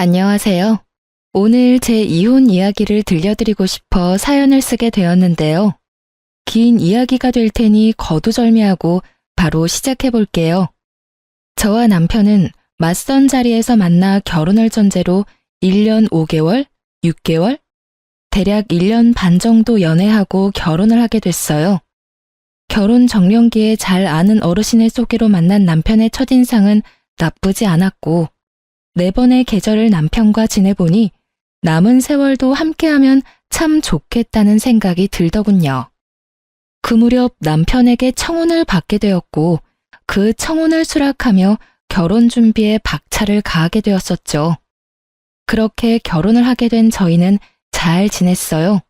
안녕하세요. 오늘 제 이혼 이야기를 들려드리고 싶어 사연을 쓰게 되었는데요. 긴 이야기가 될 테니 거두절미하고 바로 시작해 볼게요. 저와 남편은 맞선 자리에서 만나 결혼을 전제로 1년 5개월, 6개월, 대략 1년 반 정도 연애하고 결혼을 하게 됐어요. 결혼 정년기에 잘 아는 어르신의 소개로 만난 남편의 첫인상은 나쁘지 않았고, 4번의 계절을 남편과 지내보니 남은 세월도 함께하면 참 좋겠다는 생각이 들더군요. 그 무렵 남편에게 청혼을 받게 되었고 그 청혼을 수락하며 결혼 준비에 박차를 가하게 되었었죠. 그렇게 결혼을 하게 된 저희는 잘 지냈어요.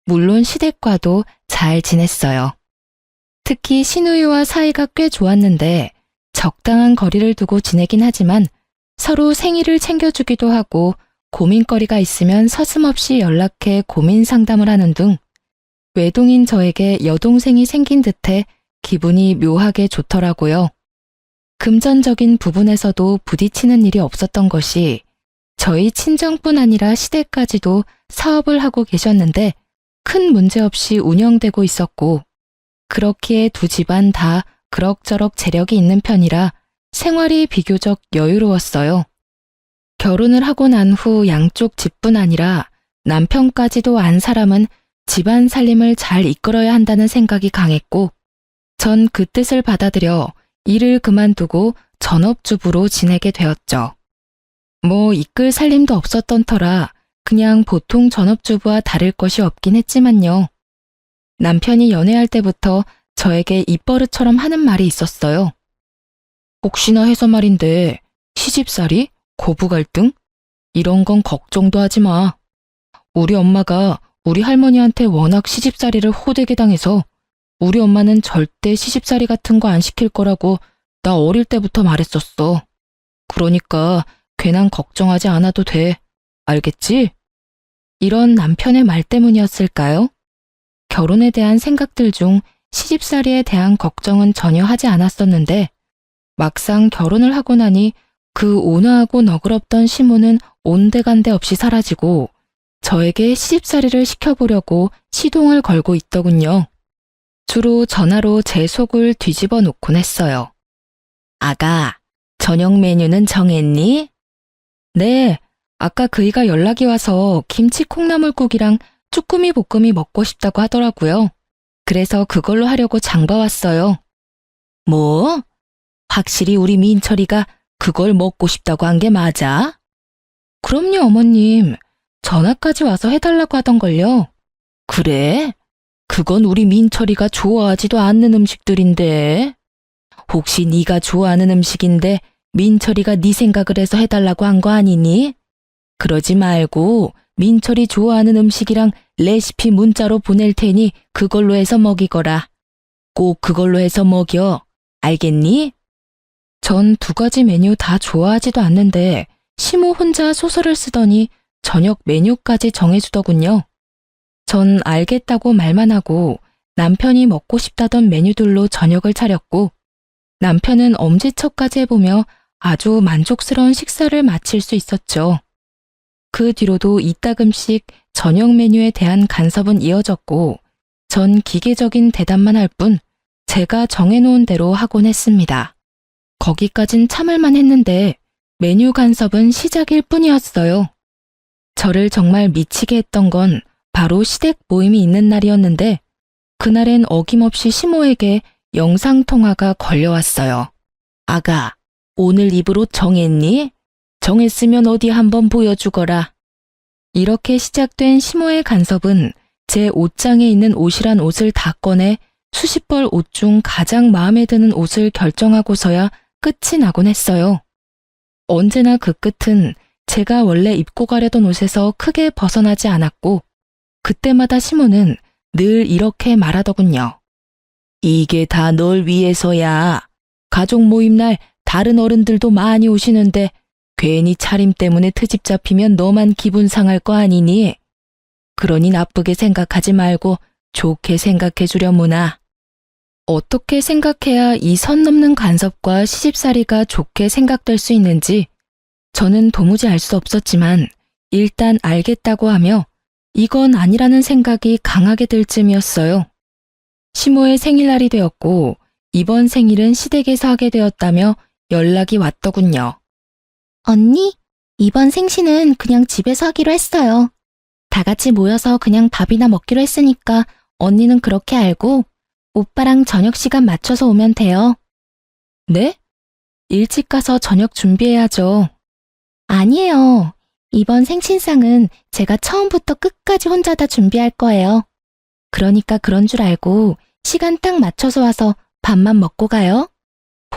물론 시댁과도 잘 지냈어요. 특히 시누이와 사이가 꽤 좋았는데 적당한 거리를 두고 지내긴 하지만 서로 생일을 챙겨주기도 하고 고민거리가 있으면 서슴없이 연락해 고민 상담을 하는 등 외동인 저에게 여동생이 생긴 듯해 기분이 묘하게 좋더라고요. 금전적인 부분에서도 부딪히는 일이 없었던 것이 저희 친정뿐 아니라 시댁까지도 사업을 하고 계셨는데 큰 문제 없이 운영되고 있었고 그렇기에 두 집안 다 그럭저럭 재력이 있는 편이라 생활이 비교적 여유로웠어요. 결혼을 하고 난 후 양쪽 집뿐 아니라 남편까지도 안 사람은 집안 살림을 잘 이끌어야 한다는 생각이 강했고 전 그 뜻을 받아들여 일을 그만두고 전업주부로 지내게 되었죠. 뭐 이끌 살림도 없었던 터라 그냥 보통 전업주부와 다를 것이 없긴 했지만요. 남편이 연애할 때부터 저에게 입버릇처럼 하는 말이 있었어요. 혹시나 해서 말인데 시집살이? 고부 갈등? 이런 건 걱정도 하지 마. 우리 엄마가 우리 할머니한테 워낙 시집살이를 호되게 당해서 우리 엄마는 절대 시집살이 같은 거 안 시킬 거라고 나 어릴 때부터 말했었어. 그러니까 괜한 걱정하지 않아도 돼. 알겠지? 이런 남편의 말 때문이었을까요? 결혼에 대한 생각들 중 시집살이에 대한 걱정은 전혀 하지 않았었는데 막상 결혼을 하고 나니 그 온화하고 너그럽던 시모는 온데간데 없이 사라지고 저에게 시집살이를 시켜보려고 시동을 걸고 있더군요. 주로 전화로 제 속을 뒤집어 놓곤 했어요. 아가, 저녁 메뉴는 정했니? 네, 아까 그이가 연락이 와서 김치 콩나물국이랑 쭈꾸미 볶음이 먹고 싶다고 하더라고요. 그래서 그걸로 하려고 장봐왔어요. 뭐? 확실히 우리 민철이가 그걸 먹고 싶다고 한 게 맞아? 그럼요, 어머님. 전화까지 와서 해달라고 하던걸요. 그래? 그건 우리 민철이가 좋아하지도 않는 음식들인데. 혹시 네가 좋아하는 음식인데 민철이가 네 생각을 해서 해달라고 한 거 아니니? 그러지 말고 민철이 좋아하는 음식이랑 레시피 문자로 보낼 테니 그걸로 해서 먹이거라. 꼭 그걸로 해서 먹여. 알겠니? 전 2가지 메뉴 다 좋아하지도 않는데 시모 혼자 소설을 쓰더니 저녁 메뉴까지 정해주더군요. 전 알겠다고 말만 하고 남편이 먹고 싶다던 메뉴들로 저녁을 차렸고 남편은 엄지척까지 해보며 아주 만족스러운 식사를 마칠 수 있었죠. 그 뒤로도 이따금씩 저녁 메뉴에 대한 간섭은 이어졌고 전 기계적인 대답만 할 뿐 제가 정해놓은 대로 하곤 했습니다. 거기까진 참을만 했는데 메뉴 간섭은 시작일 뿐이었어요. 저를 정말 미치게 했던 건 바로 시댁 모임이 있는 날이었는데 그날엔 어김없이 시모에게 영상통화가 걸려왔어요. 아가, 오늘 입을 옷 정했니? 정했으면 어디 한번 보여주거라. 이렇게 시작된 시모의 간섭은 제 옷장에 있는 옷이란 옷을 다 꺼내 수십 벌 옷 중 가장 마음에 드는 옷을 결정하고서야 끝이 나곤 했어요. 언제나 그 끝은 제가 원래 입고 가려던 옷에서 크게 벗어나지 않았고 그때마다 시모는 늘 이렇게 말하더군요. 이게 다 널 위해서야. 가족 모임 날 다른 어른들도 많이 오시는데 괜히 차림 때문에 트집 잡히면 너만 기분 상할 거 아니니? 그러니 나쁘게 생각하지 말고 좋게 생각해 주려무나. 어떻게 생각해야 이 선 넘는 간섭과 시집살이가 좋게 생각될 수 있는지 저는 도무지 알 수 없었지만 일단 알겠다고 하며 이건 아니라는 생각이 강하게 들 쯤이었어요. 시모의 생일날이 되었고 이번 생일은 시댁에서 하게 되었다며 연락이 왔더군요. 언니, 이번 생신은 그냥 집에서 하기로 했어요. 다 같이 모여서 그냥 밥이나 먹기로 했으니까 언니는 그렇게 알고 오빠랑 저녁 시간 맞춰서 오면 돼요. 네? 일찍 가서 저녁 준비해야죠. 아니에요. 이번 생신상은 제가 처음부터 끝까지 혼자 다 준비할 거예요. 그러니까 그런 줄 알고 시간 딱 맞춰서 와서 밥만 먹고 가요.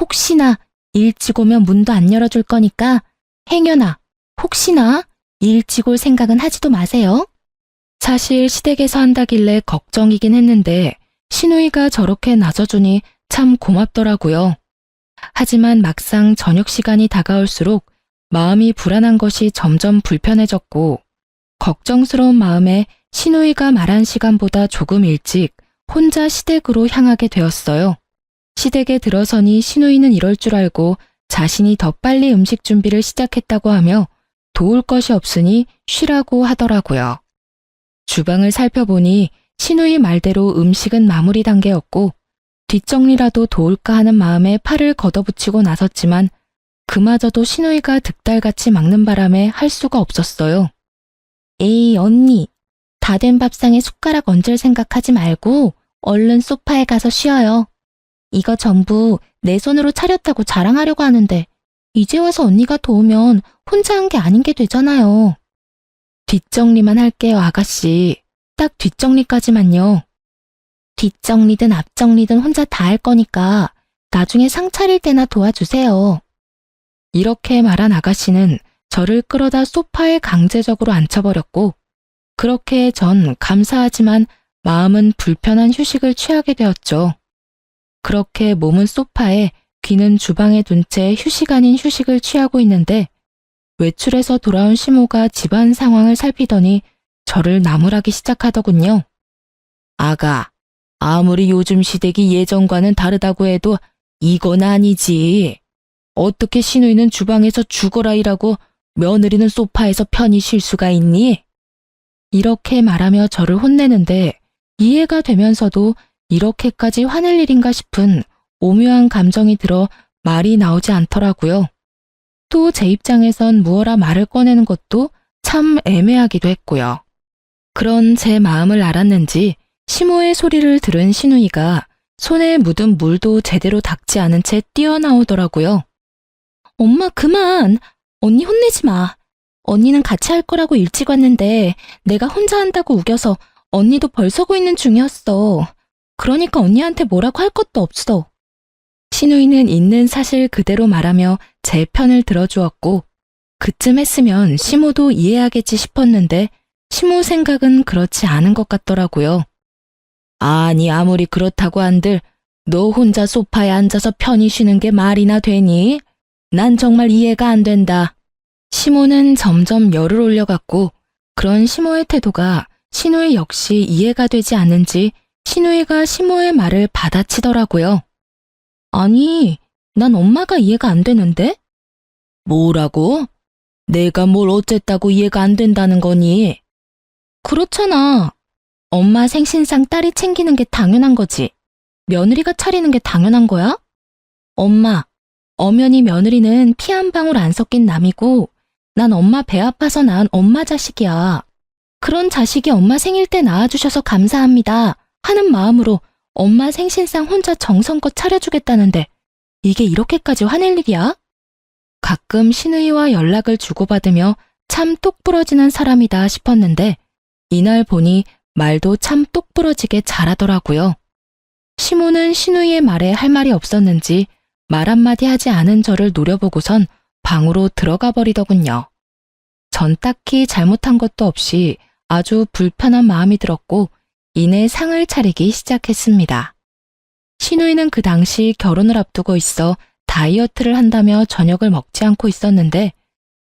혹시나 일찍 오면 문도 안 열어줄 거니까 행여나 혹시나 일찍 올 생각은 하지도 마세요. 사실 시댁에서 한다길래 걱정이긴 했는데 시누이가 저렇게 나서주니 참 고맙더라고요. 하지만 막상 저녁 시간이 다가올수록 마음이 불안한 것이 점점 불편해졌고 걱정스러운 마음에 시누이가 말한 시간보다 조금 일찍 혼자 시댁으로 향하게 되었어요. 시댁에 들어서니 시누이는 이럴 줄 알고 자신이 더 빨리 음식 준비를 시작했다고 하며 도울 것이 없으니 쉬라고 하더라고요. 주방을 살펴보니 시누이 말대로 음식은 마무리 단계였고 뒷정리라도 도울까 하는 마음에 팔을 걷어붙이고 나섰지만 그마저도 시누이가 득달같이 막는 바람에 할 수가 없었어요. 에이 언니, 다 된 밥상에 숟가락 얹을 생각하지 말고 얼른 소파에 가서 쉬어요. 이거 전부 내 손으로 차렸다고 자랑하려고 하는데 이제 와서 언니가 도우면 혼자 한 게 아닌 게 되잖아요. 뒷정리만 할게요, 아가씨. 딱 뒷정리까지만요. 뒷정리든 앞정리든 혼자 다 할 거니까 나중에 상 차릴 때나 도와주세요. 이렇게 말한 아가씨는 저를 끌어다 소파에 강제적으로 앉혀버렸고 그렇게 전 감사하지만 마음은 불편한 휴식을 취하게 되었죠. 그렇게 몸은 소파에 귀는 주방에 둔 채 휴식 아닌 휴식을 취하고 있는데 외출해서 돌아온 시모가 집안 상황을 살피더니 저를 나무라기 시작하더군요. 아가, 아무리 요즘 시댁이 예전과는 다르다고 해도 이건 아니지. 어떻게 시누이는 주방에서 죽어라 일하고 며느리는 소파에서 편히 쉴 수가 있니? 이렇게 말하며 저를 혼내는데 이해가 되면서도 이렇게까지 화낼 일인가 싶은 오묘한 감정이 들어 말이 나오지 않더라고요. 또 제 입장에선 무어라 말을 꺼내는 것도 참 애매하기도 했고요. 그런 제 마음을 알았는지 시모의 소리를 들은 시누이가 손에 묻은 물도 제대로 닦지 않은 채 뛰어나오더라고요. 엄마 그만! 언니 혼내지 마. 언니는 같이 할 거라고 일찍 왔는데 내가 혼자 한다고 우겨서 언니도 벌 서고 있는 중이었어. 그러니까 언니한테 뭐라고 할 것도 없어. 시누이는 있는 사실 그대로 말하며 제 편을 들어주었고 그쯤 했으면 시모도 이해하겠지 싶었는데 시모 생각은 그렇지 않은 것 같더라고요. 아니 아무리 그렇다고 한들 너 혼자 소파에 앉아서 편히 쉬는 게 말이나 되니? 난 정말 이해가 안 된다. 시모는 점점 열을 올려갔고 그런 시모의 태도가 시누이 역시 이해가 되지 않는지 시누이가 시모의 말을 받아치더라고요. 아니, 난 엄마가 이해가 안 되는데? 뭐라고? 내가 뭘 어쨌다고 이해가 안 된다는 거니? 그렇잖아. 엄마 생신상 딸이 챙기는 게 당연한 거지. 며느리가 차리는 게 당연한 거야? 엄마, 엄연히 며느리는 피 한 방울 안 섞인 남이고 난 엄마 배 아파서 낳은 엄마 자식이야. 그런 자식이 엄마 생일 때 낳아주셔서 감사합니다 하는 마음으로 엄마 생신상 혼자 정성껏 차려주겠다는데 이게 이렇게까지 화낼 일이야? 가끔 시누이와 연락을 주고받으며 참 똑부러지는 사람이다 싶었는데 이날 보니 말도 참 똑부러지게 잘하더라고요. 시모는 시누이의 말에 할 말이 없었는지 말 한마디 하지 않은 저를 노려보고선 방으로 들어가 버리더군요. 전 딱히 잘못한 것도 없이 아주 불편한 마음이 들었고 이내 상을 차리기 시작했습니다. 시누이는 그 당시 결혼을 앞두고 있어 다이어트를 한다며 저녁을 먹지 않고 있었는데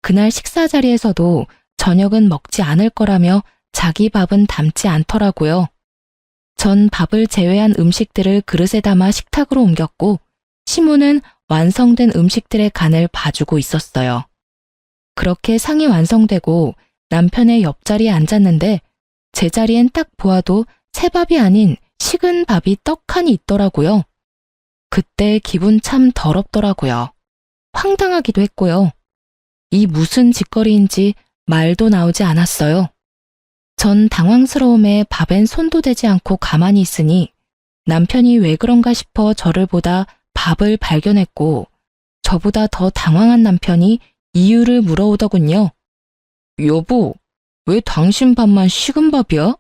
그날 식사 자리에서도 저녁은 먹지 않을 거라며 자기 밥은 담지 않더라고요. 전 밥을 제외한 음식들을 그릇에 담아 식탁으로 옮겼고 시모는 완성된 음식들의 간을 봐주고 있었어요. 그렇게 상이 완성되고 남편의 옆자리에 앉았는데 제 자리엔 딱 보아도 새밥이 아닌 식은 밥이 떡하니 있더라고요. 그때 기분 참 더럽더라고요. 황당하기도 했고요. 이 무슨 짓거리인지 말도 나오지 않았어요. 전 당황스러움에 밥엔 손도 대지 않고 가만히 있으니 남편이 왜 그런가 싶어 저를 보다 밥을 발견했고 저보다 더 당황한 남편이 이유를 물어오더군요. 여보, 왜 당신 밥만 식은 밥이야?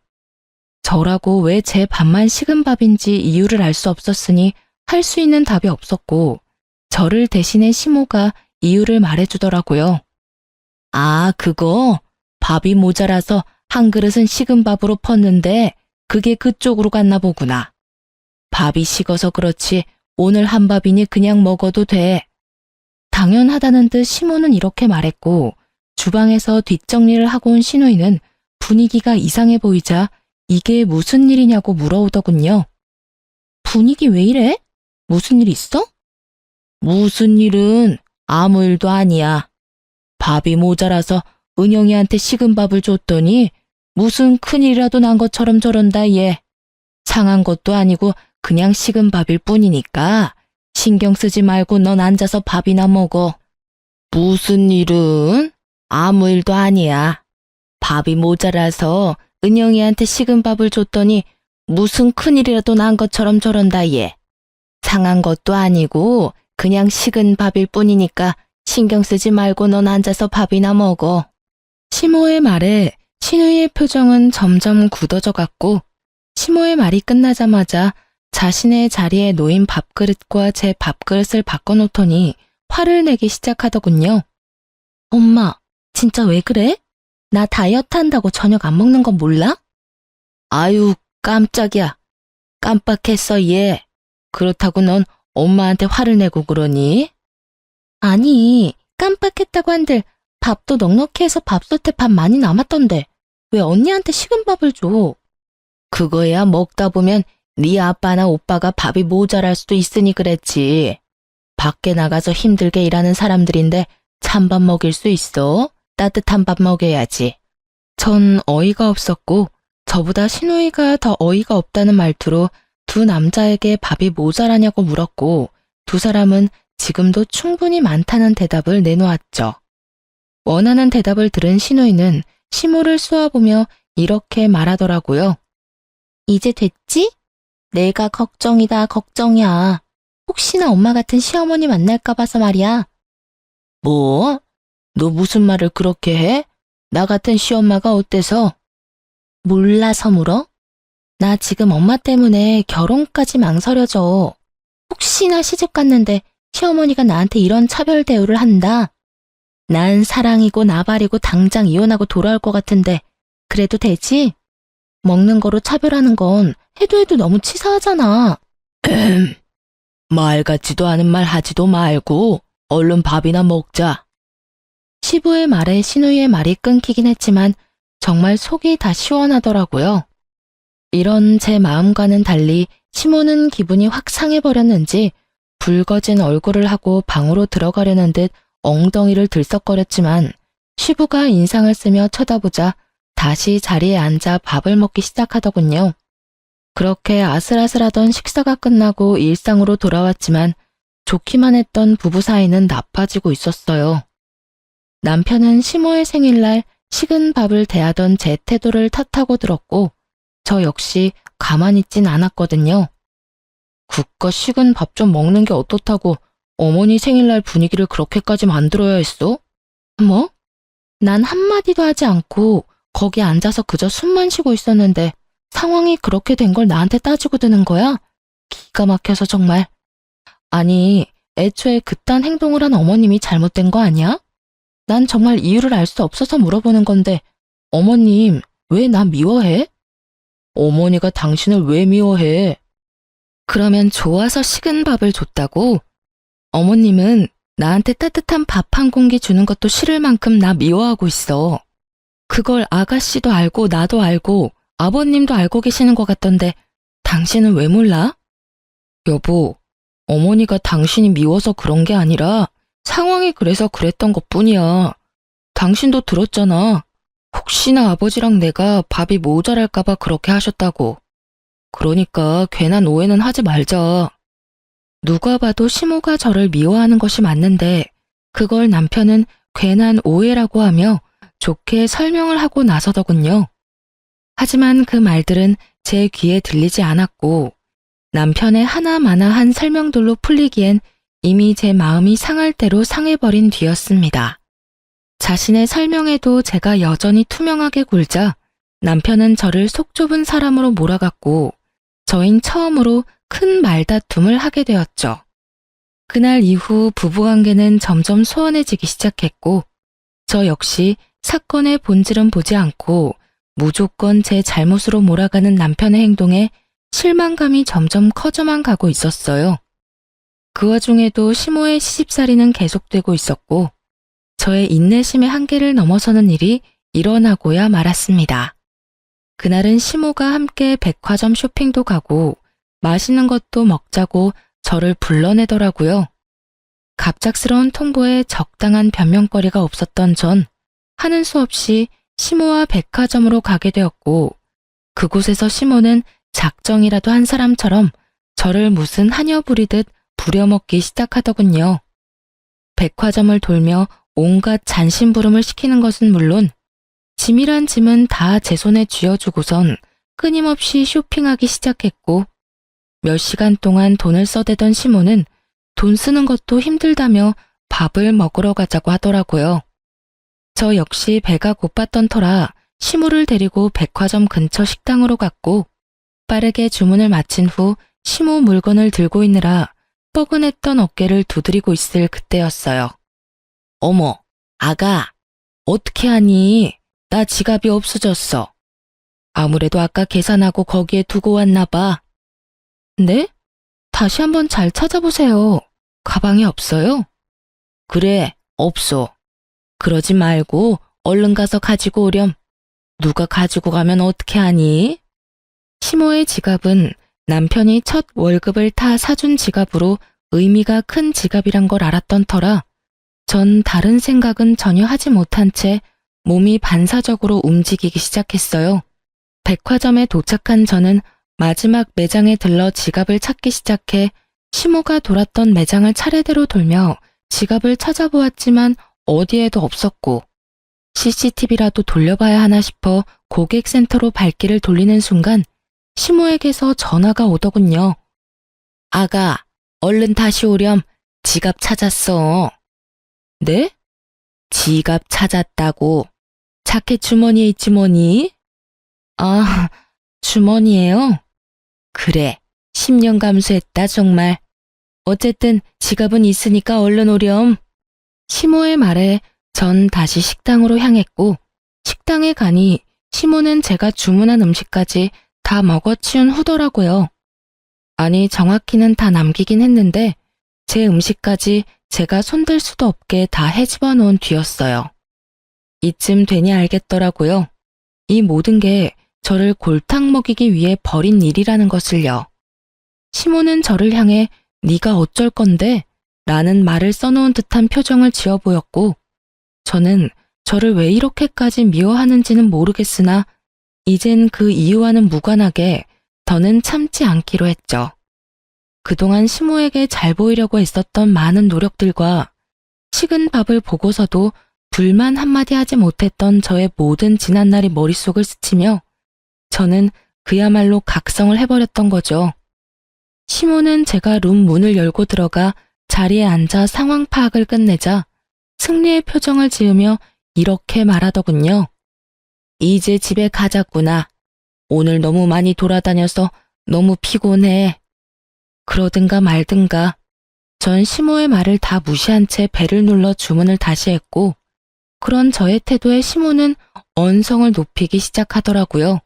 저라고 왜 제 밥만 식은 밥인지 이유를 알 수 없었으니 할 수 있는 답이 없었고 저를 대신해 시모가 이유를 말해주더라고요. 아, 그거 밥이 모자라서 한 그릇은 식은 밥으로 펐는데 그게 그쪽으로 갔나 보구나. 밥이 식어서 그렇지 오늘 한 밥이니 그냥 먹어도 돼. 당연하다는 듯 시모는 이렇게 말했고 주방에서 뒷정리를 하고 온 시누이는 분위기가 이상해 보이자 이게 무슨 일이냐고 물어오더군요. 분위기 왜 이래? 무슨 일 있어? 무슨 일은 아무 일도 아니야. 밥이 모자라서 은영이한테 식은 밥을 줬더니 무슨 큰일이라도 난 것처럼 저런다 얘. 상한 것도 아니고 그냥 식은 밥일 뿐이니까 신경 쓰지 말고 넌 앉아서 밥이나 먹어. 무슨 일은? 아무 일도 아니야. 밥이 모자라서 은영이한테 식은 밥을 줬더니 무슨 큰일이라도 난 것처럼 저런다 얘. 상한 것도 아니고 그냥 식은 밥일 뿐이니까 신경 쓰지 말고 넌 앉아서 밥이나 먹어. 시모의 말에 시누이의 표정은 점점 굳어져 갔고 시모의 말이 끝나자마자 자신의 자리에 놓인 밥그릇과 제 밥그릇을 바꿔놓더니 화를 내기 시작하더군요. 엄마, 진짜 왜 그래? 나 다이어트 한다고 저녁 안 먹는 건 몰라? 아유, 깜짝이야. 깜빡했어, 얘. 그렇다고 넌 엄마한테 화를 내고 그러니? 아니, 깜빡했다고 한들 밥도 넉넉히 해서 밥솥에 밥 많이 남았던데 왜 언니한테 식은 밥을 줘? 그거야 먹다 보면 네 아빠나 오빠가 밥이 모자랄 수도 있으니 그랬지. 밖에 나가서 힘들게 일하는 사람들인데 찬밥 먹일 수 있어? 따뜻한 밥 먹여야지. 전 어이가 없었고 저보다 시누이가 더 어이가 없다는 말투로 두 남자에게 밥이 모자라냐고 물었고 두 사람은 지금도 충분히 많다는 대답을 내놓았죠. 원하는 대답을 들은 시누이는 시모를 쏘아보며 이렇게 말하더라고요. 이제 됐지? 내가 걱정이다 걱정이야. 혹시나 엄마 같은 시어머니 만날까 봐서 말이야. 뭐? 너 무슨 말을 그렇게 해? 나 같은 시엄마가 어때서? 몰라서 물어? 나 지금 엄마 때문에 결혼까지 망설여져. 혹시나 시집 갔는데 시어머니가 나한테 이런 차별 대우를 한다. 난 사랑이고 나발이고 당장 이혼하고 돌아올 것 같은데 그래도 되지? 먹는 거로 차별하는 건 해도 너무 치사하잖아. 말 같지도 않은 말 하지도 말고 얼른 밥이나 먹자. 시부의 말에 시누이의 말이 끊기긴 했지만 정말 속이 다 시원하더라고요. 이런 제 마음과는 달리 시모는 기분이 확 상해버렸는지 붉어진 얼굴을 하고 방으로 들어가려는 듯 엉덩이를 들썩거렸지만 시부가 인상을 쓰며 쳐다보자 다시 자리에 앉아 밥을 먹기 시작하더군요. 그렇게 아슬아슬하던 식사가 끝나고 일상으로 돌아왔지만 좋기만 했던 부부 사이는 나빠지고 있었어요. 남편은 시모의 생일날 식은 밥을 대하던 제 태도를 탓하고 들었고 저 역시 가만히 있진 않았거든요. 국가 식은 밥 좀 먹는 게 어떻다고 어머니 생일날 분위기를 그렇게까지 만들어야 했어? 뭐? 난 한마디도 하지 않고 거기 앉아서 그저 숨만 쉬고 있었는데 상황이 그렇게 된 걸 나한테 따지고 드는 거야? 기가 막혀서 정말. 아니, 애초에 그딴 행동을 한 어머님이 잘못된 거 아니야? 난 정말 이유를 알 수 없어서 물어보는 건데 어머님, 왜 나 미워해? 어머니가 당신을 왜 미워해? 그러면 좋아서 식은 밥을 줬다고? 어머님은 나한테 따뜻한 밥 한 공기 주는 것도 싫을 만큼 나 미워하고 있어. 그걸 아가씨도 알고 나도 알고 아버님도 알고 계시는 것 같던데 당신은 왜 몰라? 여보, 어머니가 당신이 미워서 그런 게 아니라 상황이 그래서 그랬던 것뿐이야. 당신도 들었잖아. 혹시나 아버지랑 내가 밥이 모자랄까봐 그렇게 하셨다고. 그러니까 괜한 오해는 하지 말자. 누가 봐도 시모가 저를 미워하는 것이 맞는데 그걸 남편은 괜한 오해라고 하며 좋게 설명을 하고 나서더군요. 하지만 그 말들은 제 귀에 들리지 않았고 남편의 하나마나한 설명들로 풀리기엔 이미 제 마음이 상할 대로 상해버린 뒤였습니다. 자신의 설명에도 제가 여전히 투명하게 굴자 남편은 저를 속 좁은 사람으로 몰아갔고 저흰 처음으로 큰 말다툼을 하게 되었죠. 그날 이후 부부관계는 점점 소원해지기 시작했고 저 역시 사건의 본질은 보지 않고 무조건 제 잘못으로 몰아가는 남편의 행동에 실망감이 점점 커져만 가고 있었어요. 그 와중에도 시모의 시집살이는 계속되고 있었고 저의 인내심의 한계를 넘어서는 일이 일어나고야 말았습니다. 그날은 시모가 함께 백화점 쇼핑도 가고 맛있는 것도 먹자고 저를 불러내더라고요. 갑작스러운 통보에 적당한 변명거리가 없었던 전 하는 수 없이 시모와 백화점으로 가게 되었고 그곳에서 시모는 작정이라도 한 사람처럼 저를 무슨 하녀 부리듯 부려먹기 시작하더군요. 백화점을 돌며 온갖 잔심부름을 시키는 것은 물론 짐이란 짐은 다 제 손에 쥐어주고선 끊임없이 쇼핑하기 시작했고 몇 시간 동안 돈을 써대던 시모는 돈 쓰는 것도 힘들다며 밥을 먹으러 가자고 하더라고요. 저 역시 배가 고팠던 터라 시모를 데리고 백화점 근처 식당으로 갔고 빠르게 주문을 마친 후 시모 물건을 들고 있느라 뻐근했던 어깨를 두드리고 있을 그때였어요. 어머, 아가, 어떻게 하니? 나 지갑이 없어졌어. 아무래도 아까 계산하고 거기에 두고 왔나 봐. 네? 다시 한번 잘 찾아보세요. 가방에 없어요? 그래, 없어. 그러지 말고 얼른 가서 가지고 오렴. 누가 가지고 가면 어떻게 하니? 시모의 지갑은 남편이 첫 월급을 타 사준 지갑으로 의미가 큰 지갑이란 걸 알았던 터라 전 다른 생각은 전혀 하지 못한 채 몸이 반사적으로 움직이기 시작했어요. 백화점에 도착한 저는 마지막 매장에 들러 지갑을 찾기 시작해 시모가 돌았던 매장을 차례대로 돌며 지갑을 찾아보았지만 어디에도 없었고 CCTV라도 돌려봐야 하나 싶어 고객센터로 발길을 돌리는 순간 시모에게서 전화가 오더군요. 아가, 얼른 다시 오렴. 지갑 찾았어. 네? 지갑 찾았다고. 자켓 주머니에 있지 뭐니? 아, 주머니에요? 그래, 10년 감수했다 정말. 어쨌든 지갑은 있으니까 얼른 오렴. 시모의 말에 전 다시 식당으로 향했고 식당에 가니 시모는 제가 주문한 음식까지 다 먹어치운 후더라고요. 아니 정확히는 다 남기긴 했는데 제 음식까지 제가 손댈 수도 없게 다 헤집어 놓은 뒤였어요. 이쯤 되니 알겠더라고요. 이 모든 게 저를 골탕 먹이기 위해 벌인 일이라는 것을요. 시모는 저를 향해 네가 어쩔 건데? 라는 말을 써놓은 듯한 표정을 지어 보였고 저는 저를 왜 이렇게까지 미워하는지는 모르겠으나 이젠 그 이유와는 무관하게 더는 참지 않기로 했죠. 그동안 시모에게 잘 보이려고 했었던 많은 노력들과 식은 밥을 보고서도 불만 한마디 하지 못했던 저의 모든 지난날이 머릿속을 스치며 저는 그야말로 각성을 해버렸던 거죠. 시모는 제가 룸 문을 열고 들어가 자리에 앉아 상황 파악을 끝내자 승리의 표정을 지으며 이렇게 말하더군요. 이제 집에 가자꾸나. 오늘 너무 많이 돌아다녀서 너무 피곤해. 그러든가 말든가. 전 시모의 말을 다 무시한 채 배를 눌러 주문을 다시 했고 그런 저의 태도에 시모는 언성을 높이기 시작하더라고요.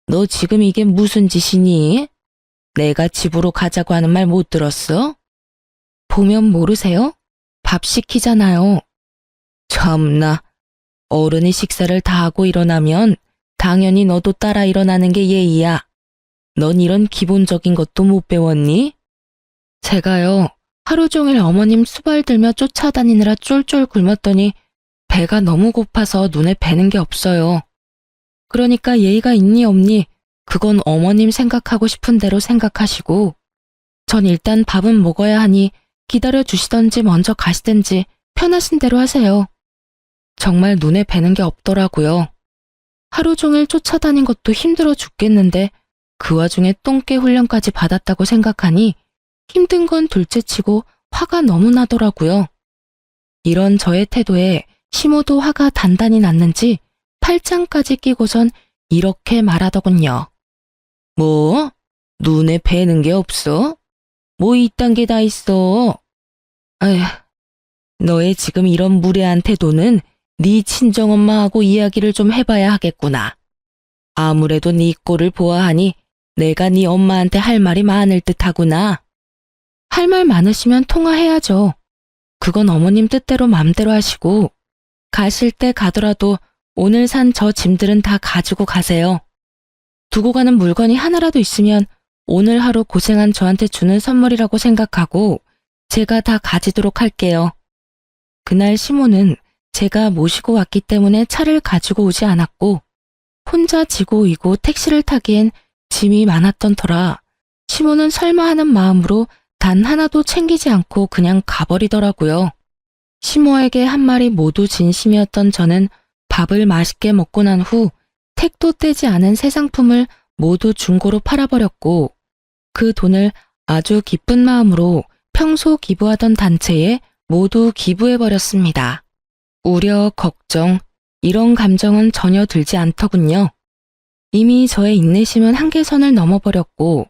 너 지금 이게 무슨 짓이니? 내가 집으로 가자고 하는 말 못 들었어? 보면 모르세요? 밥 시키잖아요. 참나, 어른이 식사를 다 하고 일어나면 당연히 너도 따라 일어나는 게 예의야. 넌 이런 기본적인 것도 못 배웠니? 제가요, 하루 종일 어머님 수발 들며 쫓아다니느라 쫄쫄 굶었더니 배가 너무 고파서 눈에 뵈는 게 없어요. 그러니까 예의가 있니 없니 그건 어머님 생각하고 싶은 대로 생각하시고 전 일단 밥은 먹어야 하니 기다려 주시던지 먼저 가시든지 편하신 대로 하세요. 정말 눈에 뵈는 게 없더라고요. 하루 종일 쫓아다닌 것도 힘들어 죽겠는데 그 와중에 똥개 훈련까지 받았다고 생각하니 힘든 건 둘째치고 화가 너무 나더라고요. 이런 저의 태도에 시모도 화가 단단히 났는지 팔짱까지 끼고선 이렇게 말하더군요. 뭐? 눈에 뵈는 게 없어? 뭐 이딴 게 다 있어? 아휴, 너의 지금 이런 무례한 태도는 네 친정엄마하고 이야기를 좀 해봐야 하겠구나. 아무래도 네 꼴을 보아하니 내가 네 엄마한테 할 말이 많을 듯하구나. 할 말 많으시면 통화해야죠. 그건 어머님 뜻대로 맘대로 하시고 가실 때 가더라도 오늘 산 저 짐들은 다 가지고 가세요. 두고 가는 물건이 하나라도 있으면 오늘 하루 고생한 저한테 주는 선물이라고 생각하고 제가 다 가지도록 할게요. 그날 시모는 제가 모시고 왔기 때문에 차를 가지고 오지 않았고 혼자 지고 이고 택시를 타기엔 짐이 많았던 터라 시모는 설마 하는 마음으로 단 하나도 챙기지 않고 그냥 가버리더라고요. 시모에게 한 말이 모두 진심이었던 저는 밥을 맛있게 먹고 난 후 택도 떼지 않은 새 상품을 모두 중고로 팔아버렸고 그 돈을 아주 기쁜 마음으로 평소 기부하던 단체에 모두 기부해버렸습니다. 우려, 걱정, 이런 감정은 전혀 들지 않더군요. 이미 저의 인내심은 한계선을 넘어버렸고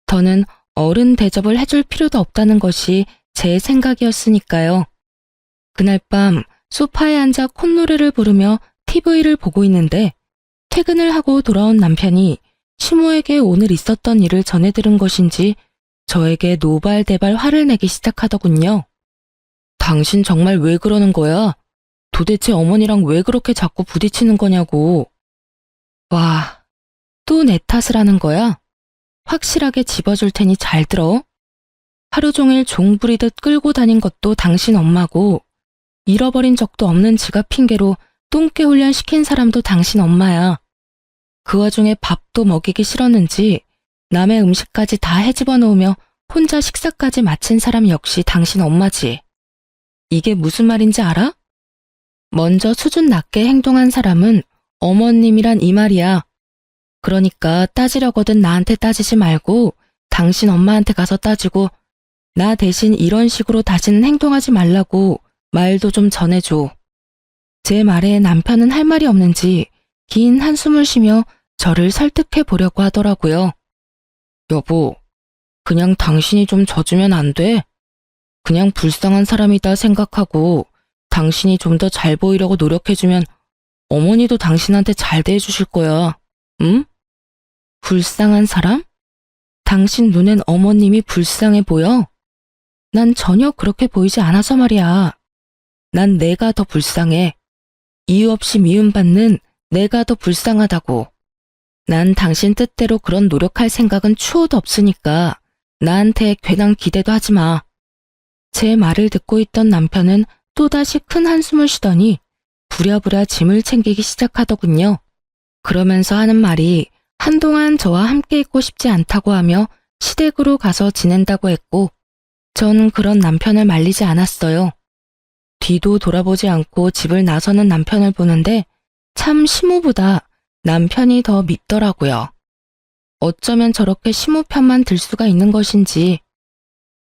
더는 어른 대접을 해줄 필요도 없다는 것이 제 생각이었으니까요. 그날 밤 소파에 앉아 콧노래를 부르며 TV를 보고 있는데 퇴근을 하고 돌아온 남편이 시모에게 오늘 있었던 일을 전해 들은 것인지 저에게 노발대발 화를 내기 시작하더군요. 당신 정말 왜 그러는 거야? 도대체 어머니랑 왜 그렇게 자꾸 부딪히는 거냐고. 와, 또 내 탓을 하는 거야? 확실하게 집어줄 테니 잘 들어. 하루 종일 종 부리듯 끌고 다닌 것도 당신 엄마고 잃어버린 적도 없는 지갑 핑계로 똥개 훈련 시킨 사람도 당신 엄마야. 그 와중에 밥도 먹이기 싫었는지 남의 음식까지 다 헤집어 놓으며 혼자 식사까지 마친 사람 역시 당신 엄마지. 이게 무슨 말인지 알아? 먼저 수준 낮게 행동한 사람은 어머님이란 이 말이야. 그러니까 따지려거든 나한테 따지지 말고 당신 엄마한테 가서 따지고 나 대신 이런 식으로 다시는 행동하지 말라고 말도 좀 전해줘. 제 말에 남편은 할 말이 없는지 긴 한숨을 쉬며 저를 설득해 보려고 하더라고요. 여보, 그냥 당신이 좀 져주면 안 돼? 그냥 불쌍한 사람이다 생각하고 당신이 좀 더 잘 보이려고 노력해주면 어머니도 당신한테 잘 대해주실 거야. 응? 불쌍한 사람? 당신 눈엔 어머님이 불쌍해 보여? 난 전혀 그렇게 보이지 않아서 말이야. 난 내가 더 불쌍해. 이유 없이 미움받는 내가 더 불쌍하다고. 난 당신 뜻대로 그런 노력할 생각은 추호도 없으니까 나한테 괜한 기대도 하지 마. 제 말을 듣고 있던 남편은 또다시 큰 한숨을 쉬더니 부랴부랴 짐을 챙기기 시작하더군요. 그러면서 하는 말이 한동안 저와 함께 있고 싶지 않다고 하며 시댁으로 가서 지낸다고 했고 전 그런 남편을 말리지 않았어요. 뒤도 돌아보지 않고 집을 나서는 남편을 보는데 참 시모보다 남편이 더 밉더라고요. 어쩌면 저렇게 시모 편만 들 수가 있는 것인지.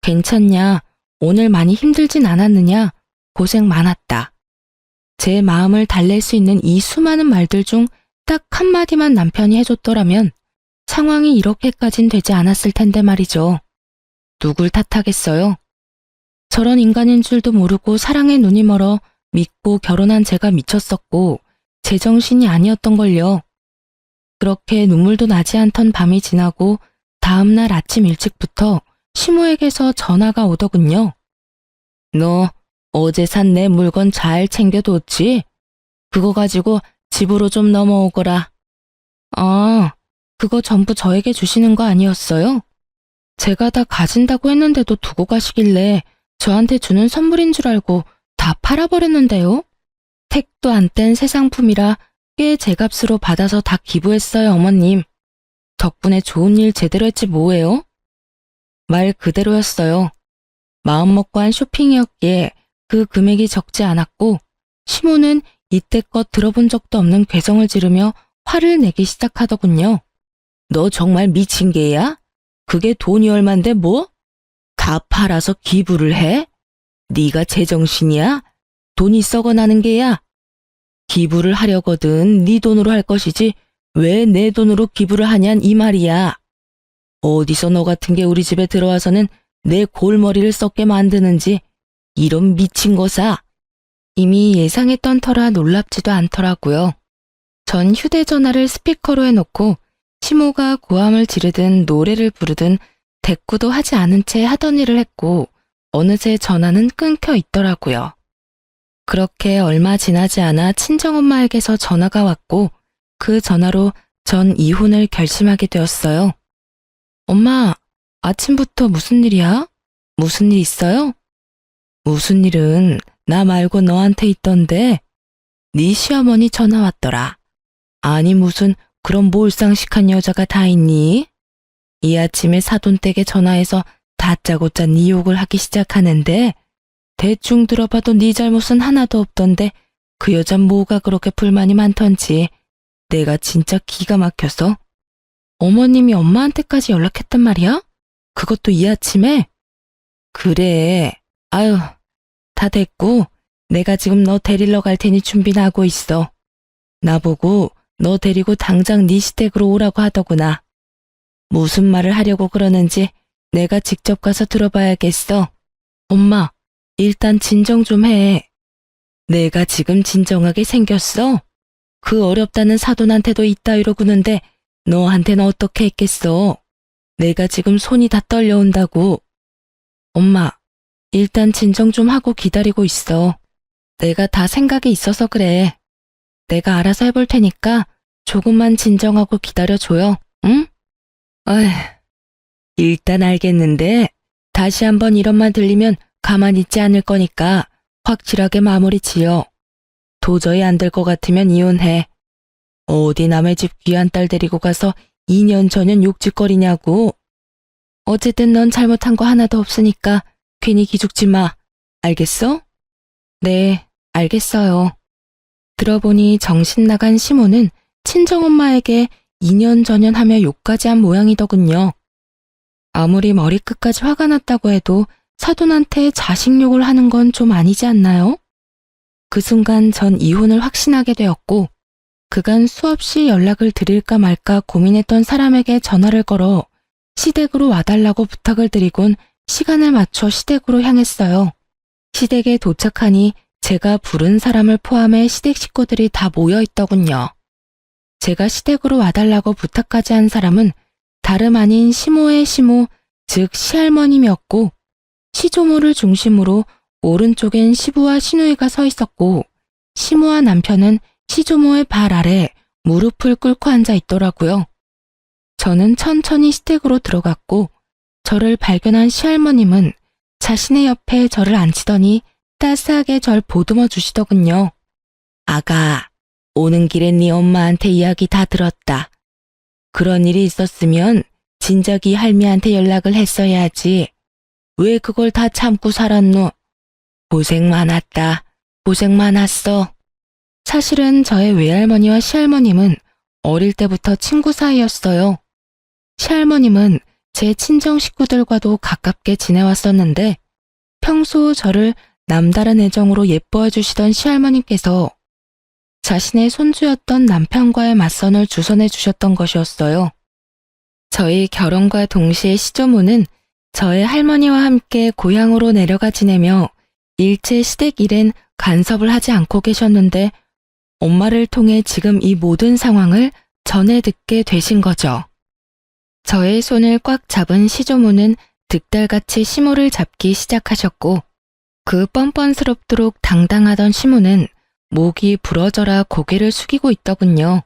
괜찮냐? 오늘 많이 힘들진 않았느냐? 고생 많았다. 제 마음을 달랠 수 있는 이 수많은 말들 중 딱 한마디만 남편이 해줬더라면 상황이 이렇게까진 되지 않았을 텐데 말이죠. 누굴 탓하겠어요? 저런 인간인 줄도 모르고 사랑에 눈이 멀어 믿고 결혼한 제가 미쳤었고 제정신이 아니었던걸요. 그렇게 눈물도 나지 않던 밤이 지나고 다음날 아침 일찍부터 시모에게서 전화가 오더군요. 너 어제 산 내 물건 잘 챙겨뒀지? 그거 가지고 집으로 좀 넘어오거라. 아, 그거 전부 저에게 주시는 거 아니었어요? 제가 다 가진다고 했는데도 두고 가시길래 저한테 주는 선물인 줄 알고 다 팔아버렸는데요? 택도 안 뗀 새 상품이라 꽤 제값으로 받아서 다 기부했어요, 어머님. 덕분에 좋은 일 제대로 했지 뭐예요? 말 그대로였어요. 마음먹고 한 쇼핑이었기에 그 금액이 적지 않았고 시모는 이때껏 들어본 적도 없는 괴성을 지르며 화를 내기 시작하더군요. 너 정말 미친 개야? 그게 돈이 얼만데 뭐? 다 팔아서 기부를 해? 네가 제정신이야? 돈이 썩어나는 게야? 기부를 하려거든 네 돈으로 할 것이지 왜 내 돈으로 기부를 하냔 이 말이야. 어디서 너 같은 게 우리 집에 들어와서는 내 골머리를 썩게 만드는지 이런 미친 거사. 이미 예상했던 터라 놀랍지도 않더라고요. 전 휴대전화를 스피커로 해놓고 시모가 고함을 지르든 노래를 부르든 대꾸도 하지 않은 채 하던 일을 했고 어느새 전화는 끊겨 있더라고요. 그렇게 얼마 지나지 않아 친정엄마에게서 전화가 왔고 그 전화로 전 이혼을 결심하게 되었어요. 엄마, 아침부터 무슨 일이야? 무슨 일 있어요? 무슨 일은 나 말고 너한테 있던데 네 시어머니 전화 왔더라. 아니 무슨 그런 몰상식한 여자가 다 있니? 이 아침에 사돈댁에 전화해서 다짜고짜 네 욕을 하기 시작하는데 대충 들어봐도 네 잘못은 하나도 없던데 그 여잔 뭐가 그렇게 불만이 많던지 내가 진짜 기가 막혀서. 어머님이 엄마한테까지 연락했단 말이야? 그것도 이 아침에? 그래. 아유, 다 됐고 내가 지금 너 데리러 갈 테니 준비나 하고 있어. 나보고 너 데리고 당장 네 시댁으로 오라고 하더구나. 무슨 말을 하려고 그러는지 내가 직접 가서 들어봐야겠어. 엄마, 일단 진정 좀 해. 내가 지금 진정하게 생겼어? 그 어렵다는 사돈한테도 이따위로 구는데 너한테는 어떻게 했겠어? 내가 지금 손이 다 떨려온다고. 엄마, 일단 진정 좀 하고 기다리고 있어. 내가 다 생각이 있어서 그래. 내가 알아서 해볼 테니까 조금만 진정하고 기다려줘요, 응? 아휴, 일단 알겠는데 다시 한번 이런 말 들리면 가만히 있지 않을 거니까 확실하게 마무리 지어. 도저히 안 될 것 같으면 이혼해. 어디 남의 집 귀한 딸 데리고 가서 2년 전년 욕짓거리냐고. 어쨌든 넌 잘못한 거 하나도 없으니까 괜히 기죽지 마. 알겠어? 네, 알겠어요. 들어보니 정신 나간 시모는 친정엄마에게 2년 전년 하며 욕까지 한 모양이더군요. 아무리 머리끝까지 화가 났다고 해도 사돈한테 자식 욕을 하는 건 좀 아니지 않나요? 그 순간 전 이혼을 확신하게 되었고 그간 수없이 연락을 드릴까 말까 고민했던 사람에게 전화를 걸어 시댁으로 와달라고 부탁을 드리곤 시간을 맞춰 시댁으로 향했어요. 시댁에 도착하니 제가 부른 사람을 포함해 시댁 식구들이 다 모여 있더군요. 제가 시댁으로 와달라고 부탁까지 한 사람은 다름 아닌 시모의 시모, 즉 시할머님이었고 시조모를 중심으로 오른쪽엔 시부와 시누이가 서 있었고 시모와 남편은 시조모의 발 아래 무릎을 꿇고 앉아 있더라고요. 저는 천천히 시댁으로 들어갔고 저를 발견한 시할머님은 자신의 옆에 저를 앉히더니 따스하게 절 보듬어 주시더군요. 아가, 오는 길에 네 엄마한테 이야기 다 들었다. 그런 일이 있었으면 진작이 할미한테 연락을 했어야지. 왜 그걸 다 참고 살았노? 고생 많았다. 고생 많았어. 사실은 저의 외할머니와 시할머님은 어릴 때부터 친구 사이였어요. 시할머님은 제 친정 식구들과도 가깝게 지내왔었는데 평소 저를 남다른 애정으로 예뻐해 주시던 시할머님께서 자신의 손주였던 남편과의 맞선을 주선해 주셨던 것이었어요. 저희 결혼과 동시에 시조모는 저의 할머니와 함께 고향으로 내려가 지내며 일체 시댁 일엔 간섭을 하지 않고 계셨는데 엄마를 통해 지금 이 모든 상황을 전해 듣게 되신 거죠. 저의 손을 꽉 잡은 시조모는 득달같이 시모를 잡기 시작하셨고 그 뻔뻔스럽도록 당당하던 시모는 목이 부러져라 고개를 숙이고 있더군요.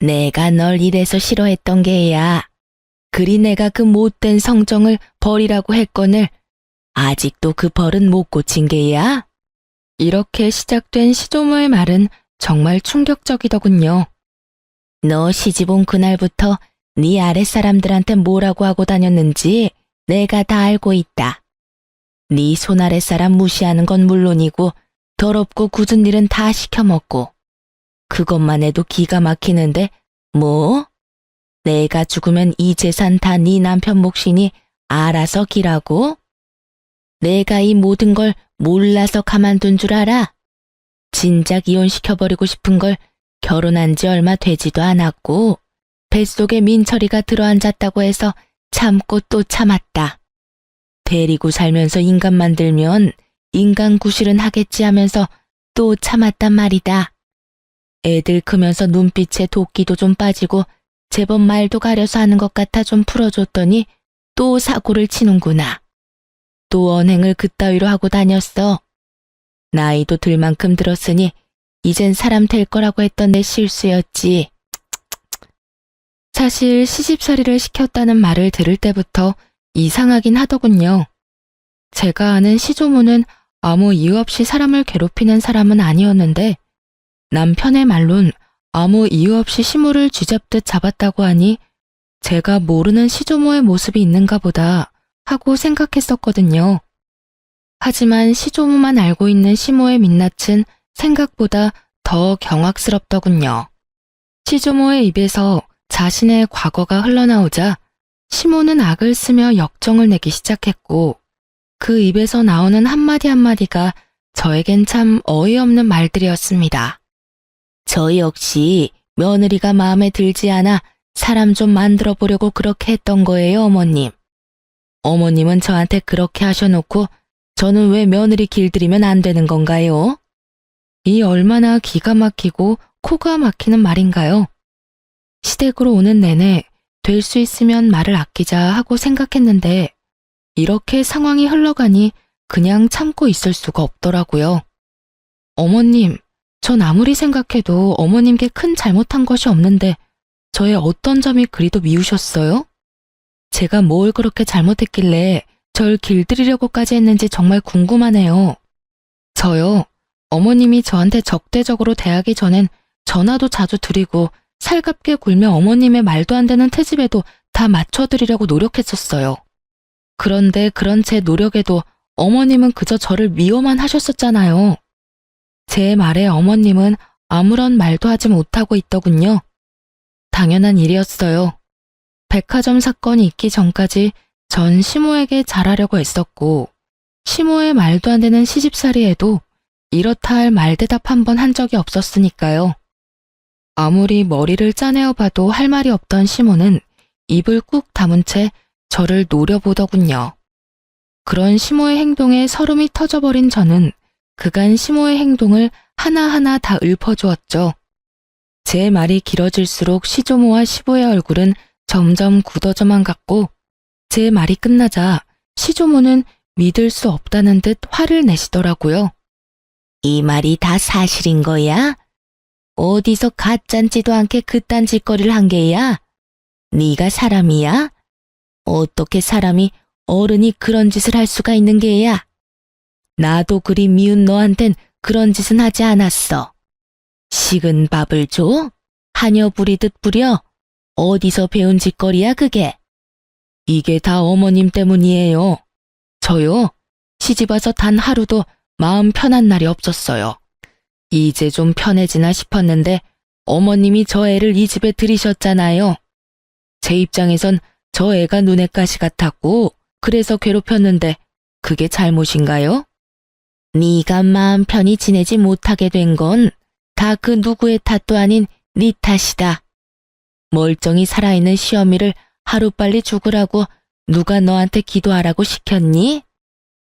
내가 널 이래서 싫어했던 게야. 그리 내가 그 못된 성정을 버리라고 했거늘 아직도 그 벌은 못 고친 게야? 이렇게 시작된 시조모의 말은 정말 충격적이더군요. 너 시집 온 그날부터 네 아랫사람들한테 뭐라고 하고 다녔는지 내가 다 알고 있다. 네 손아랫사람 무시하는 건 물론이고 더럽고 굳은 일은 다 시켜먹고 그것만 해도 기가 막히는데 뭐? 내가 죽으면 이 재산 다 네 남편 몫이니 알아서 기라고? 내가 이 모든 걸 몰라서 가만둔 줄 알아? 진작 이혼시켜버리고 싶은 걸 결혼한 지 얼마 되지도 않았고 뱃속에 민철이가 들어앉았다고 해서 참고 또 참았다. 데리고 살면서 인간 만들면 인간 구실은 하겠지 하면서 또 참았단 말이다. 애들 크면서 눈빛에 도끼도 좀 빠지고 제법 말도 가려서 하는 것 같아 좀 풀어줬더니 또 사고를 치는구나. 또 언행을 그따위로 하고 다녔어. 나이도 들 만큼 들었으니 이젠 사람 될 거라고 했던 내 실수였지. 사실 시집살이를 시켰다는 말을 들을 때부터 이상하긴 하더군요. 제가 아는 시조모는 아무 이유 없이 사람을 괴롭히는 사람은 아니었는데 남편의 말론 아무 이유 없이 시모를 쥐잡듯 잡았다고 하니 제가 모르는 시조모의 모습이 있는가 보다 하고 생각했었거든요. 하지만 시조모만 알고 있는 시모의 민낯은 생각보다 더 경악스럽더군요. 시조모의 입에서 자신의 과거가 흘러나오자 시모는 악을 쓰며 역정을 내기 시작했고 그 입에서 나오는 한마디 한마디가 저에겐 참 어이없는 말들이었습니다. 저 역시 며느리가 마음에 들지 않아 사람 좀 만들어 보려고 그렇게 했던 거예요, 어머님. 어머님은 저한테 그렇게 하셔놓고 저는 왜 며느리 길들이면 안 되는 건가요? 이 얼마나 기가 막히고 코가 막히는 말인가요? 시댁으로 오는 내내 될 수 있으면 말을 아끼자 하고 생각했는데 이렇게 상황이 흘러가니 그냥 참고 있을 수가 없더라고요. 어머님, 전 아무리 생각해도 어머님께 큰 잘못한 것이 없는데 저의 어떤 점이 그리도 미우셨어요? 제가 뭘 그렇게 잘못했길래 절 길들이려고까지 했는지 정말 궁금하네요. 저요, 어머님이 저한테 적대적으로 대하기 전엔 전화도 자주 드리고 살갑게 굴며 어머님의 말도 안 되는 트집에도 다 맞춰드리려고 노력했었어요. 그런데 그런 제 노력에도 어머님은 그저 저를 미워만 하셨었잖아요. 제 말에 어머님은 아무런 말도 하지 못하고 있더군요. 당연한 일이었어요. 백화점 사건이 있기 전까지 전 시모에게 잘하려고 했었고 시모의 말도 안 되는 시집살이에도 이렇다 할 말대답 한 번 한 적이 없었으니까요. 아무리 머리를 짜내어 봐도 할 말이 없던 시모는 입을 꾹 다문 채 저를 노려보더군요. 그런 시모의 행동에 서름이 터져버린 저는 그간 시모의 행동을 하나하나 다 읊어주었죠. 제 말이 길어질수록 시조모와 시부의 얼굴은 점점 굳어져만 갔고 제 말이 끝나자 시조모는 믿을 수 없다는 듯 화를 내시더라고요. 이 말이 다 사실인 거야? 어디서 가짠지도 않게 그딴 짓거리를 한 게야? 네가 사람이야? 어떻게 사람이 어른이 그런 짓을 할 수가 있는 게야? 나도 그리 미운 너한텐 그런 짓은 하지 않았어. 식은 밥을 줘? 하녀 부리듯 부려? 어디서 배운 짓거리야 그게? 이게 다 어머님 때문이에요. 저요, 시집 와서 단 하루도 마음 편한 날이 없었어요. 이제 좀 편해지나 싶었는데 어머님이 저 애를 이 집에 들이셨잖아요. 제 입장에선 저 애가 눈엣 가시 같았고 그래서 괴롭혔는데 그게 잘못인가요? 네가 마음 편히 지내지 못하게 된 건 다 그 누구의 탓도 아닌 네 탓이다. 멀쩡히 살아있는 시어미를 하루빨리 죽으라고 누가 너한테 기도하라고 시켰니?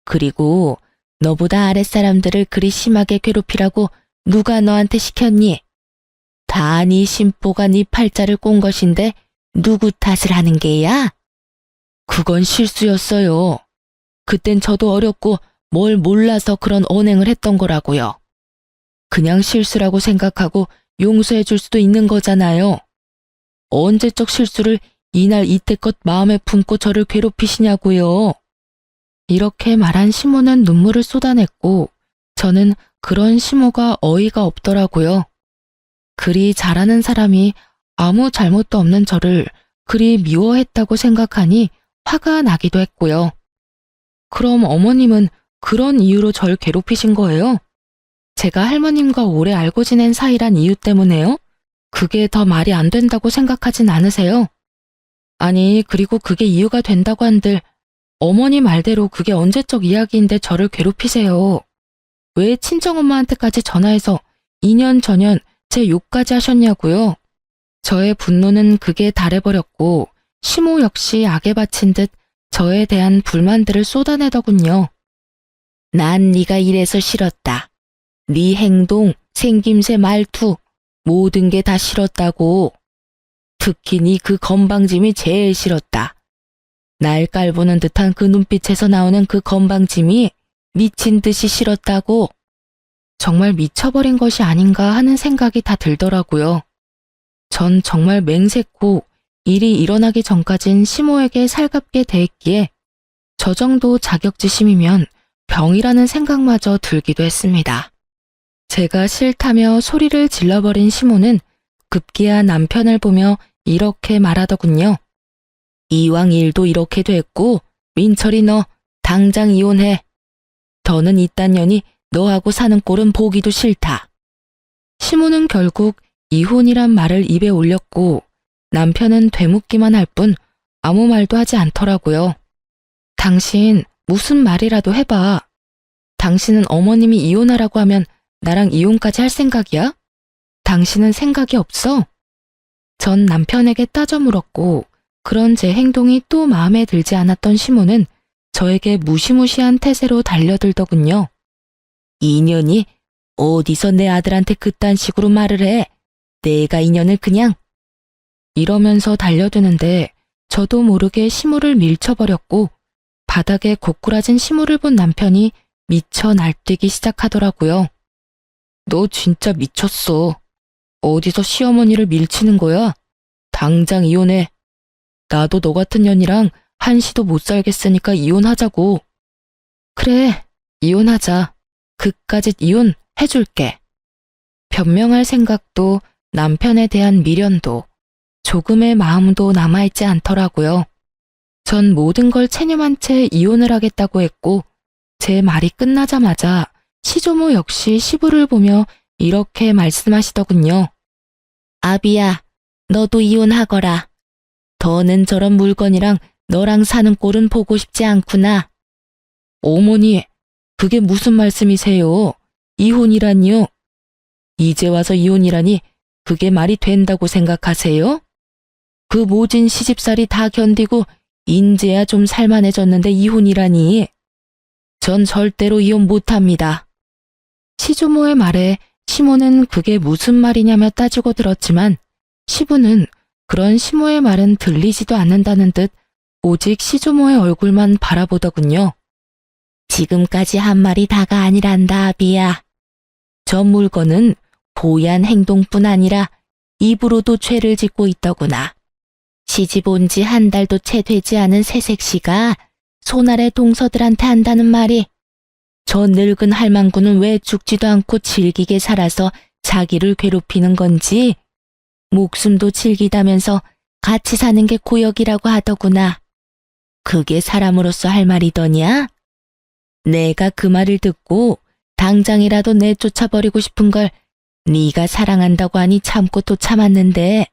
그리고 너보다 아랫사람들을 그리 심하게 괴롭히라고 누가 너한테 시켰니? 다 네 심보가 네 팔자를 꼰 것인데 누구 탓을 하는 게야? 그건 실수였어요. 그땐 저도 어렸고 뭘 몰라서 그런 언행을 했던 거라고요. 그냥 실수라고 생각하고 용서해 줄 수도 있는 거잖아요. 언제적 실수를 이날 이때껏 마음에 품고 저를 괴롭히시냐고요. 이렇게 말한 시모는 눈물을 쏟아냈고 저는 그런 시모가 어이가 없더라고요. 그리 잘하는 사람이 아무 잘못도 없는 저를 그리 미워했다고 생각하니 화가 나기도 했고요. 그럼 어머님은 그런 이유로 절 괴롭히신 거예요? 제가 할머님과 오래 알고 지낸 사이란 이유 때문에요? 그게 더 말이 안 된다고 생각하진 않으세요? 아니, 그리고 그게 이유가 된다고 한들 어머니 말대로 그게 언제적 이야기인데 저를 괴롭히세요. 왜 친정엄마한테까지 전화해서 2년 전년 제 욕까지 하셨냐고요? 저의 분노는 극에 달해버렸고 시모 역시 악에 바친 듯 저에 대한 불만들을 쏟아내더군요. 난 네가 이래서 싫었다. 네 행동, 생김새, 말투 모든 게 다 싫었다고. 특히 네 그 건방짐이 제일 싫었다. 날 깔보는 듯한 그 눈빛에서 나오는 그 건방짐이 미친 듯이 싫었다고. 정말 미쳐버린 것이 아닌가 하는 생각이 다 들더라고요. 전 정말 맹세코 일이 일어나기 전까진 시모에게 살갑게 대했기에 저 정도 자격지심이면 병이라는 생각마저 들기도 했습니다. 제가 싫다며 소리를 질러버린 시모는 급기야 남편을 보며 이렇게 말하더군요. 이왕 일도 이렇게 됐고 민철이 너 당장 이혼해. 더는 이딴 년이 너하고 사는 꼴은 보기도 싫다. 시모는 결국 이혼이란 말을 입에 올렸고 남편은 되묻기만 할 뿐 아무 말도 하지 않더라고요. 당신 무슨 말이라도 해봐. 당신은 어머님이 이혼하라고 하면 나랑 이혼까지 할 생각이야? 당신은 생각이 없어? 전 남편에게 따져 물었고 그런 제 행동이 또 마음에 들지 않았던 시모는 저에게 무시무시한 태세로 달려들더군요. 이년이 어디서 내 아들한테 그딴 식으로 말을 해. 내가 이년을 그냥. 이러면서 달려드는데 저도 모르게 시모를 밀쳐버렸고 바닥에 고꾸라진 시모를 본 남편이 미쳐 날뛰기 시작하더라고요. 너 진짜 미쳤어. 어디서 시어머니를 밀치는 거야? 당장 이혼해. 나도 너 같은 년이랑 한시도 못 살겠으니까 이혼하자고. 그래, 이혼하자. 그까짓 이혼 해줄게. 변명할 생각도 남편에 대한 미련도 조금의 마음도 남아있지 않더라고요. 전 모든 걸 체념한 채 이혼을 하겠다고 했고 제 말이 끝나자마자 시조모 역시 시부를 보며 이렇게 말씀하시더군요. 아비야, 너도 이혼하거라. 더는 저런 물건이랑 너랑 사는 꼴은 보고 싶지 않구나. 어머니, 그게 무슨 말씀이세요? 이혼이라니요? 이제 와서 이혼이라니 그게 말이 된다고 생각하세요? 그 모진 시집살이 다 견디고 인제야 좀 살만해졌는데 이혼이라니. 전 절대로 이혼 못합니다. 시조모의 말에 시모는 그게 무슨 말이냐며 따지고 들었지만 시부는 그런 시모의 말은 들리지도 않는다는 듯 오직 시조모의 얼굴만 바라보더군요. 지금까지 한 말이 다가 아니란다, 아비야. 저 물건은 보얀 행동뿐 아니라 입으로도 죄를 짓고 있더구나. 시집 온 지 한 달도 채 되지 않은 새색시가 손아래 동서들한테 한다는 말이 저 늙은 할망구는 왜 죽지도 않고 질기게 살아서 자기를 괴롭히는 건지 목숨도 질기다면서 같이 사는 게 고역이라고 하더구나. 그게 사람으로서 할 말이더냐? 내가 그 말을 듣고 당장이라도 내쫓아버리고 싶은 걸 네가 사랑한다고 하니 참고 또 참았는데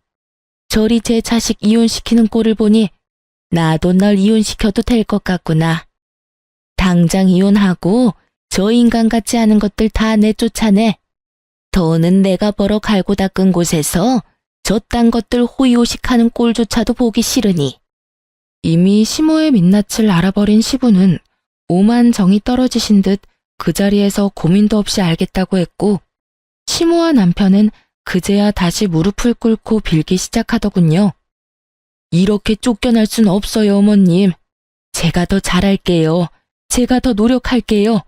저리 제 자식 이혼시키는 꼴을 보니 나도 널 이혼시켜도 될 것 같구나. 당장 이혼하고 저 인간 같지 않은 것들 다 내쫓아내. 더는 내가 벌어 갈고 닦은 곳에서 저딴 것들 호의호식하는 꼴조차도 보기 싫으니. 이미 시모의 민낯을 알아버린 시부는 오만 정이 떨어지신 듯 그 자리에서 고민도 없이 알겠다고 했고 시모와 남편은 그제야 다시 무릎을 꿇고 빌기 시작하더군요. 이렇게 쫓겨날 순 없어요, 어머님. 제가 더 잘할게요. 제가 더 노력할게요.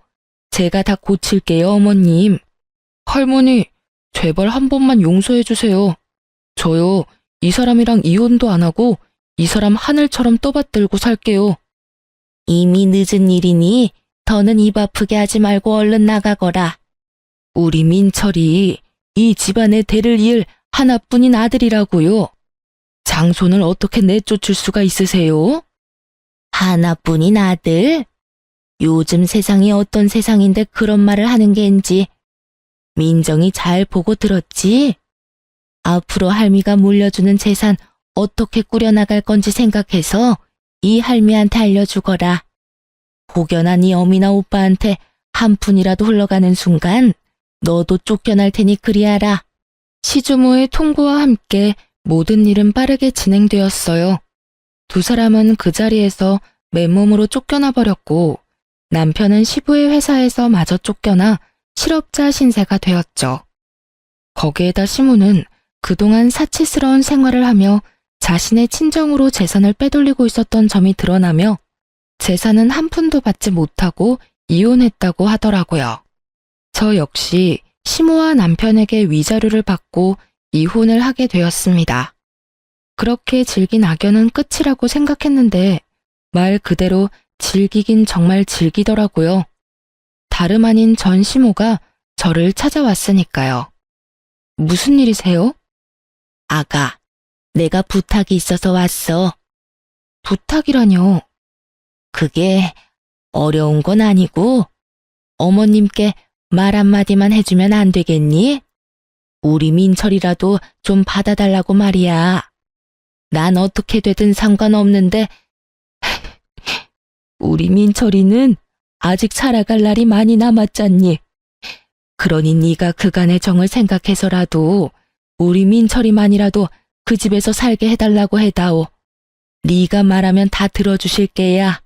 제가 다 고칠게요, 어머님. 할머니, 제발 한 번만 용서해 주세요. 저요, 이 사람이랑 이혼도 안 하고 이 사람 하늘처럼 떠받들고 살게요. 이미 늦은 일이니 더는 입 아프게 하지 말고 얼른 나가거라. 우리 민철이 이 집안의 대를 이을 하나뿐인 아들이라고요. 장손을 어떻게 내쫓을 수가 있으세요? 하나뿐인 아들? 요즘 세상이 어떤 세상인데 그런 말을 하는 겐지. 민정이 잘 보고 들었지? 앞으로 할미가 물려주는 재산 어떻게 꾸려나갈 건지 생각해서 이 할미한테 알려주거라. 혹여나 네 어미나 오빠한테 한 푼이라도 흘러가는 순간 너도 쫓겨날 테니 그리하라. 시주모의 통보와 함께 모든 일은 빠르게 진행되었어요. 두 사람은 그 자리에서 맨몸으로 쫓겨나 버렸고 남편은 시부의 회사에서 마저 쫓겨나 실업자 신세가 되었죠. 거기에다 시모는 그동안 사치스러운 생활을 하며 자신의 친정으로 재산을 빼돌리고 있었던 점이 드러나며 재산은 한 푼도 받지 못하고 이혼했다고 하더라고요. 저 역시 시모와 남편에게 위자료를 받고 이혼을 하게 되었습니다. 그렇게 질긴 악연은 끝이라고 생각했는데 말 그대로 질기긴 정말 질기더라고요. 다름 아닌 전 시모가 저를 찾아왔으니까요. 무슨 일이세요? 아가, 내가 부탁이 있어서 왔어. 부탁이라뇨? 그게 어려운 건 아니고 어머님께 말 한마디만 해주면 안 되겠니? 우리 민철이라도 좀 받아달라고 말이야. 난 어떻게 되든 상관없는데 우리 민철이는 아직 살아갈 날이 많이 남았잖니. 그러니 네가 그간의 정을 생각해서라도 우리 민철이만이라도 그 집에서 살게 해달라고 해다오. 네가 말하면 다 들어주실 게야.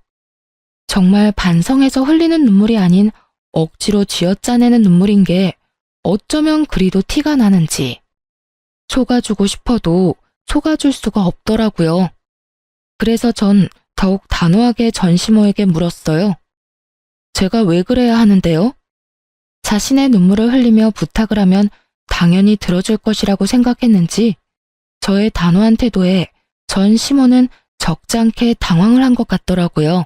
정말 반성해서 흘리는 눈물이 아닌 억지로 쥐어짜내는 눈물인 게 어쩌면 그리도 티가 나는지. 속아주고 싶어도 속아줄 수가 없더라고요. 그래서 전 더욱 단호하게 전시모에게 물었어요. 제가 왜 그래야 하는데요? 자신의 눈물을 흘리며 부탁을 하면 당연히 들어줄 것이라고 생각했는지 저의 단호한 태도에 전 시모는 적잖게 당황을 한 것 같더라고요.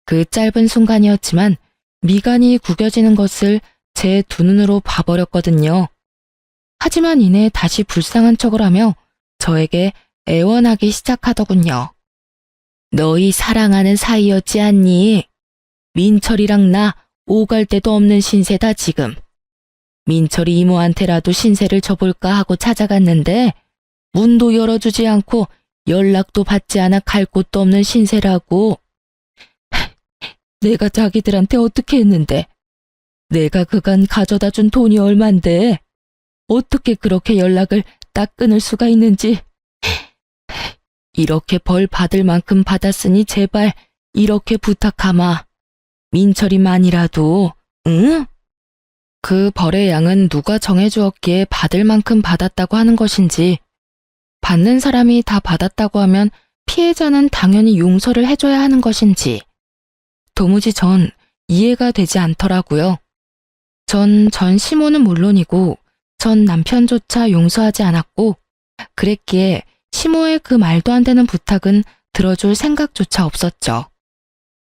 그 짧은 순간이었지만 미간이 구겨지는 것을 제 두 눈으로 봐버렸거든요. 하지만 이내 다시 불쌍한 척을 하며 저에게 애원하기 시작하더군요. 너희 사랑하는 사이였지 않니? 민철이랑 나 오갈 데도 없는 신세다 지금. 민철이 이모한테라도 신세를 져볼까 하고 찾아갔는데 문도 열어주지 않고 연락도 받지 않아 갈 곳도 없는 신세라고. 내가 자기들한테 어떻게 했는데? 내가 그간 가져다 준 돈이 얼만데? 어떻게 그렇게 연락을 딱 끊을 수가 있는지. 이렇게 벌 받을 만큼 받았으니 제발 이렇게 부탁하마. 민철이만이라도, 응? 그 벌의 양은 누가 정해주었기에 받을 만큼 받았다고 하는 것인지, 받는 사람이 다 받았다고 하면 피해자는 당연히 용서를 해줘야 하는 것인지, 도무지 전 이해가 되지 않더라고요. 전 시모는 물론이고 전 남편조차 용서하지 않았고 그랬기에 시모의 그 말도 안 되는 부탁은 들어줄 생각조차 없었죠.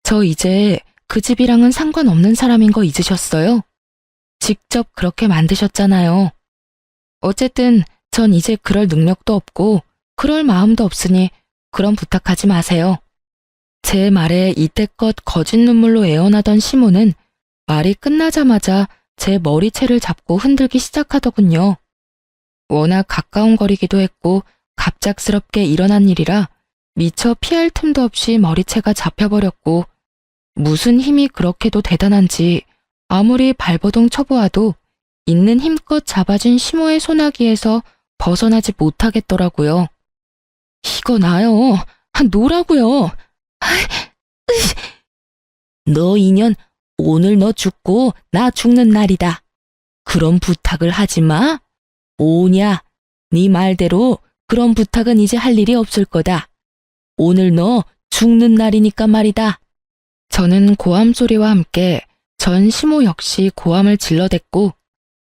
저 이제 그 집이랑은 상관없는 사람인 거 잊으셨어요? 직접 그렇게 만드셨잖아요. 어쨌든 전 이제 그럴 능력도 없고 그럴 마음도 없으니 그런 부탁하지 마세요. 제 말에 이때껏 거짓 눈물로 애원하던 시모는 말이 끝나자마자 제 머리채를 잡고 흔들기 시작하더군요. 워낙 가까운 거리기도 했고 갑작스럽게 일어난 일이라 미처 피할 틈도 없이 머리채가 잡혀버렸고 무슨 힘이 그렇게도 대단한지 아무리 발버둥 쳐보아도 있는 힘껏 잡아준 시모의 소나기에서 벗어나지 못하겠더라고요. 이거 나요. 놓으라고요. 너 인연 오늘 너 죽고 나 죽는 날이다. 그런 부탁을 하지 마. 오냐, 네 말대로 그런 부탁은 이제 할 일이 없을 거다. 오늘 너 죽는 날이니까 말이다. 저는 고함 소리와 함께 전 시모 역시 고함을 질러댔고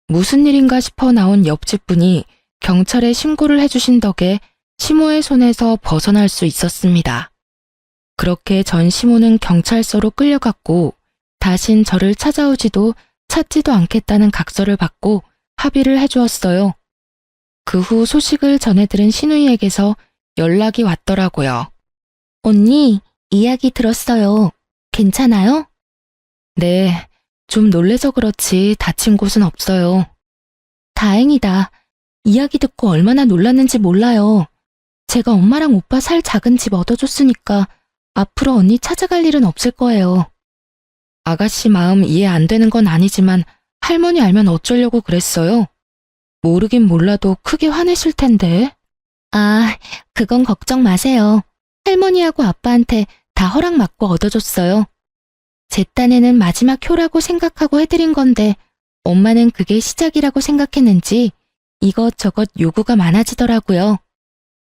무슨 일인가 싶어 나온 옆집 분이 경찰에 신고를 해주신 덕에 시모의 손에서 벗어날 수 있었습니다. 그렇게 전 시모는 경찰서로 끌려갔고 다신 저를 찾아오지도 찾지도 않겠다는 각서를 받고 합의를 해주었어요. 그 후 소식을 전해들은 신우이에게서 연락이 왔더라고요. 언니, 이야기 들었어요. 괜찮아요? 네, 좀 놀래서 그렇지 다친 곳은 없어요. 다행이다. 이야기 듣고 얼마나 놀랐는지 몰라요. 제가 엄마랑 오빠 살 작은 집 얻어줬으니까 앞으로 언니 찾아갈 일은 없을 거예요. 아가씨 마음 이해 안 되는 건 아니지만 할머니 알면 어쩌려고 그랬어요? 모르긴 몰라도 크게 화내실 텐데. 아, 그건 걱정 마세요. 할머니하고 아빠한테 다 허락 받고 얻어줬어요. 제 딴에는 마지막 효라고 생각하고 해드린 건데 엄마는 그게 시작이라고 생각했는지 이것저것 요구가 많아지더라고요.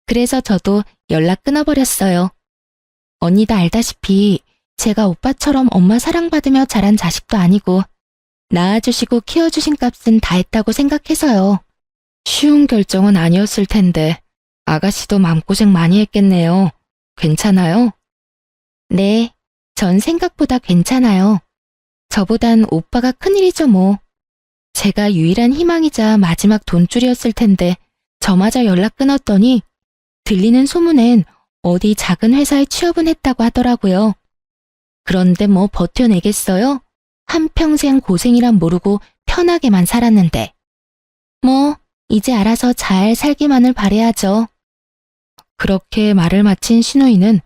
그래서 저도 연락 끊어버렸어요. 언니도 알다시피 제가 오빠처럼 엄마 사랑받으며 자란 자식도 아니고 낳아주시고 키워주신 값은 다 했다고 생각해서요. 쉬운 결정은 아니었을 텐데 아가씨도 마음고생 많이 했겠네요. 괜찮아요? 네, 전 생각보다 괜찮아요. 저보단 오빠가 큰일이죠 뭐. 제가 유일한 희망이자 마지막 돈줄이었을 텐데 저마저 연락 끊었더니 들리는 소문엔 어디 작은 회사에 취업은 했다고 하더라고요. 그런데 뭐 버텨내겠어요? 한평생 고생이란 모르고 편하게만 살았는데. 뭐 이제 알아서 잘 살기만을 바라야죠. 그렇게 말을 마친 신우이는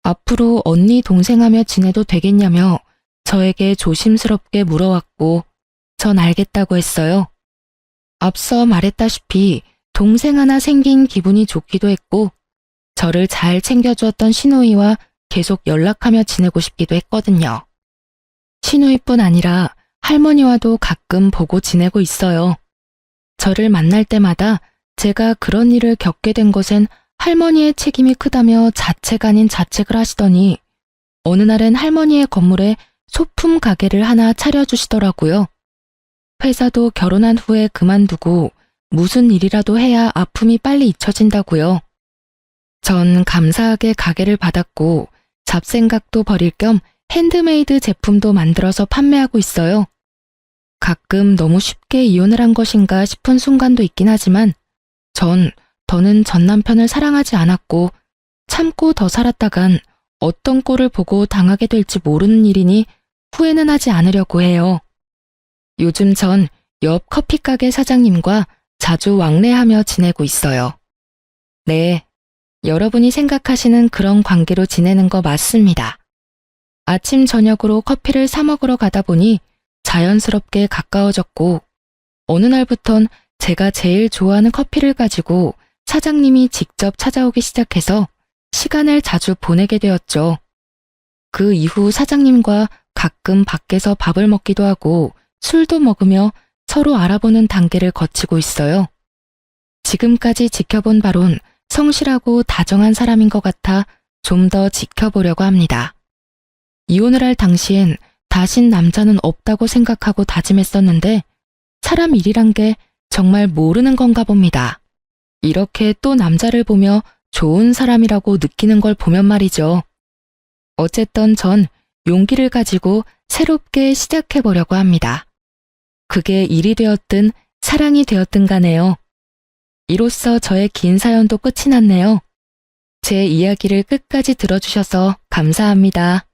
앞으로 언니 동생하며 지내도 되겠냐며 저에게 조심스럽게 물어왔고 전 알겠다고 했어요. 앞서 말했다시피 동생 하나 생긴 기분이 좋기도 했고 저를 잘 챙겨주었던 신우이와 계속 연락하며 지내고 싶기도 했거든요. 신우이뿐 아니라 할머니와도 가끔 보고 지내고 있어요. 저를 만날 때마다 제가 그런 일을 겪게 된 것엔 할머니의 책임이 크다며 자책 아닌 자책을 하시더니 어느 날엔 할머니의 건물에 소품 가게를 하나 차려주시더라고요. 회사도 결혼한 후에 그만두고 무슨 일이라도 해야 아픔이 빨리 잊혀진다고요. 전 감사하게 가게를 받았고 잡생각도 버릴 겸 핸드메이드 제품도 만들어서 판매하고 있어요. 가끔 너무 쉽게 이혼을 한 것인가 싶은 순간도 있긴 하지만 더는 전 남편을 사랑하지 않았고 참고 더 살았다간 어떤 꼴을 보고 당하게 될지 모르는 일이니 후회는 하지 않으려고 해요. 요즘 전 옆 커피가게 사장님과 자주 왕래하며 지내고 있어요. 네, 여러분이 생각하시는 그런 관계로 지내는 거 맞습니다. 아침 저녁으로 커피를 사 먹으러 가다 보니 자연스럽게 가까워졌고 어느 날부턴 제가 제일 좋아하는 커피를 가지고 사장님이 직접 찾아오기 시작해서 시간을 자주 보내게 되었죠. 그 이후 사장님과 가끔 밖에서 밥을 먹기도 하고 술도 먹으며 서로 알아보는 단계를 거치고 있어요. 지금까지 지켜본 바론 성실하고 다정한 사람인 것 같아 좀 더 지켜보려고 합니다. 이혼을 할 당시엔 다신 남자는 없다고 생각하고 다짐했었는데 사람 일이란 게 정말 모르는 건가 봅니다. 이렇게 또 남자를 보며 좋은 사람이라고 느끼는 걸 보면 말이죠. 어쨌든 전 용기를 가지고 새롭게 시작해보려고 합니다. 그게 일이 되었든 사랑이 되었든 간에요. 이로써 저의 긴 사연도 끝이 났네요. 제 이야기를 끝까지 들어주셔서 감사합니다.